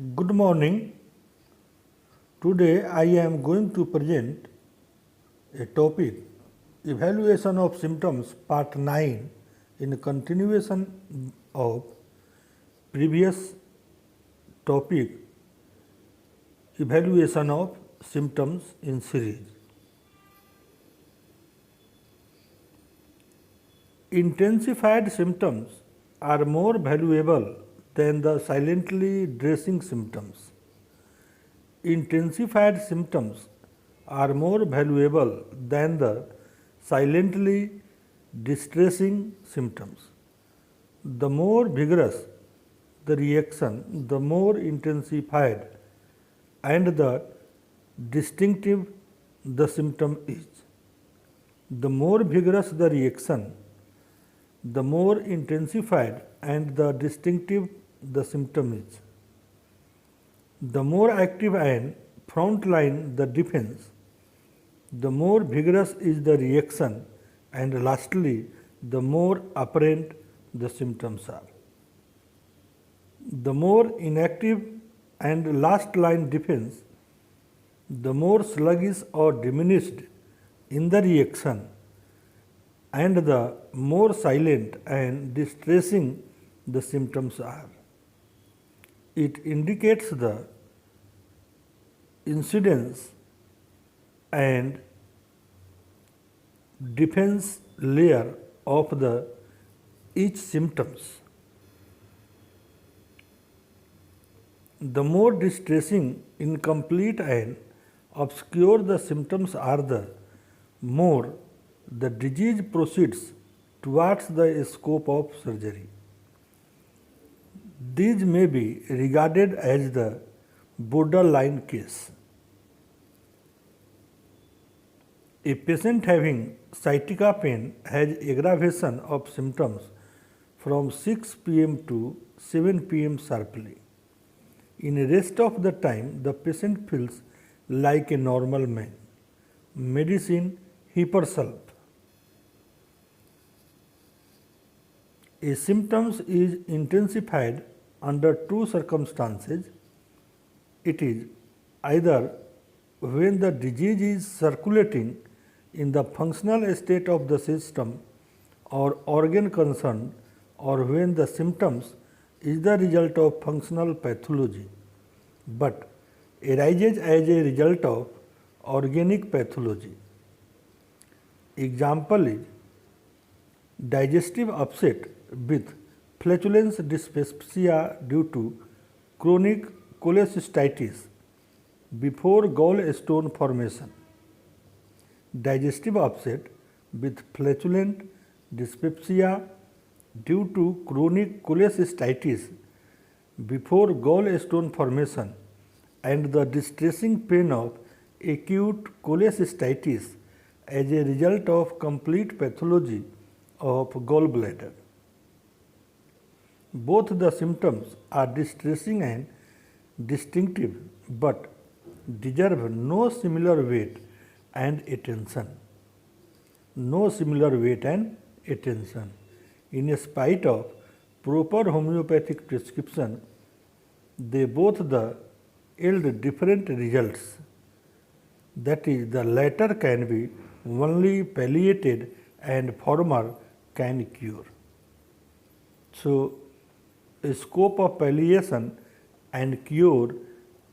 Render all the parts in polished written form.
Good morning. Today I am going to present a topic Evaluation of Symptoms Part 9 in continuation of previous topic Evaluation of Symptoms in series. Intensified symptoms are more valuable than the silently dressing symptoms. Intensified symptoms are more valuable than the silently distressing symptoms. The more vigorous the reaction, the more intensified and the distinctive the symptom is. The more vigorous the reaction, the more intensified and the distinctive the symptom is. The more active and frontline the defense, the more vigorous is the reaction, and lastly, the more apparent the symptoms are. The more inactive and last line defense, the more sluggish or diminished in the reaction, and the more silent and distressing the symptoms are. It indicates the incidence and defense layer of the each symptoms. The more distressing, incomplete and obscure the symptoms are, the more the disease proceeds towards the scope of surgery. These may be regarded as the borderline case. A patient having sciatica pain has aggravation of symptoms from 6 pm to 7 pm sharply. In the rest of the time, the patient feels like a normal man. Medicine Hypersulp. A symptoms is intensified under two circumstances. It is either when the disease is circulating in the functional state of the system or organ concerned, or when the symptoms is the result of functional pathology, but arises as a result of organic pathology. Example is digestive upset with flatulence dyspepsia due to chronic cholecystitis before gallstone formation. Digestive upset with flatulent dyspepsia due to chronic cholecystitis before gallstone formation and the distressing pain of acute cholecystitis as a result of complete pathology of gallbladder. Both the symptoms are distressing and distinctive, but deserve no similar weight and attention. No similar weight and attention. In spite of proper homeopathic prescription, they both yield different results. That is, the latter can be only palliated and former can cure. So, a scope of palliation and cure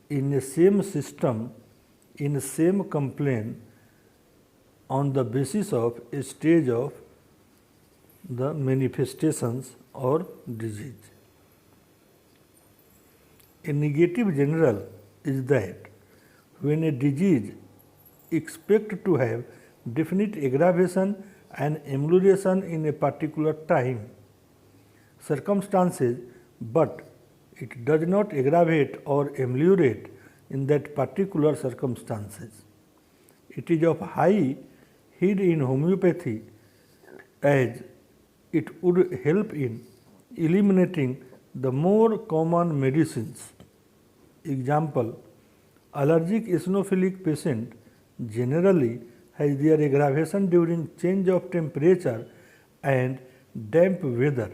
in the same system, in the same complaint, on the basis of a stage of the manifestations or disease. A negative general is that when a disease expect to have definite aggravation and amelioration in a particular time, circumstances, but it does not aggravate or ameliorate in that particular circumstances. It is of high heed in homeopathy, as it would help in eliminating the more common medicines. Example, allergic eosinophilic patient generally has their aggravation during change of temperature and damp weather,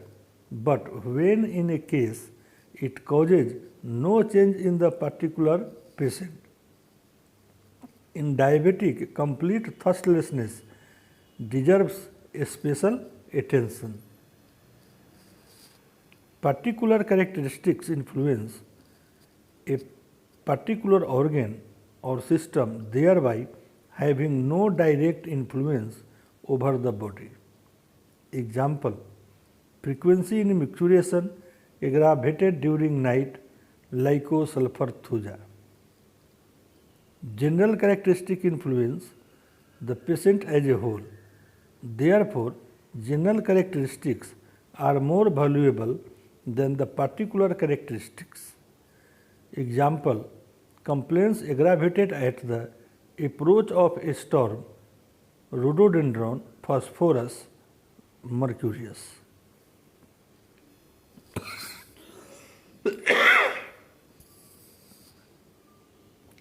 but when in a case It causes no change in the particular patient. In diabetic, complete thirstlessness deserves a special attention. Particular characteristics influence a particular organ or system, thereby having no direct influence over the body. Example: frequency in micturition aggravated during night, lycosulfurthuja. General characteristic influence the patient as a whole. Therefore, general characteristics are more valuable than the particular characteristics. Example: complaints aggravated at the approach of a storm, rhododendron phosphorus mercurius.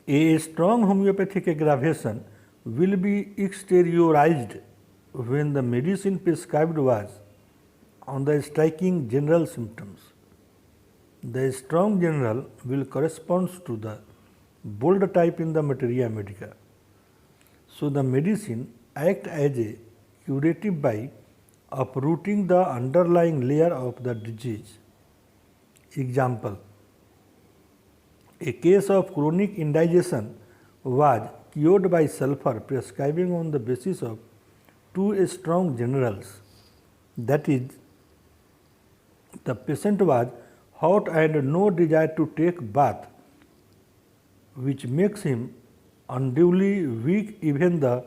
A strong homeopathic aggravation will be exteriorized when the medicine prescribed was on the striking general symptoms. The strong general will correspond to the bold type in the materia medica. So, the medicine acts as a curative by uprooting the underlying layer of the disease. Example: a case of chronic indigestion was cured by sulfur prescribing on the basis of two strong generals. That is, the patient was hot and no desire to take bath, which makes him unduly weak, even the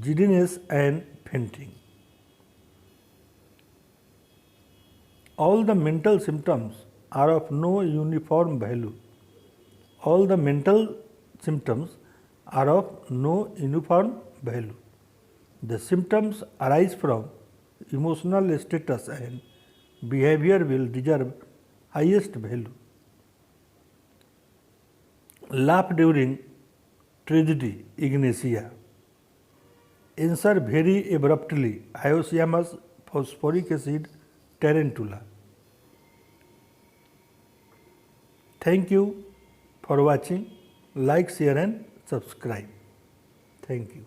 giddiness and fainting. All the mental symptoms are of no uniform value. All the mental symptoms are of no uniform value. The symptoms arise from emotional status and behavior will deserve highest value. Laugh during tragedy, Ignacia. Answer very abruptly, Hyoscyamus phosphoric acid, tarantula. Thank you for watching. Like, share and subscribe. Thank you.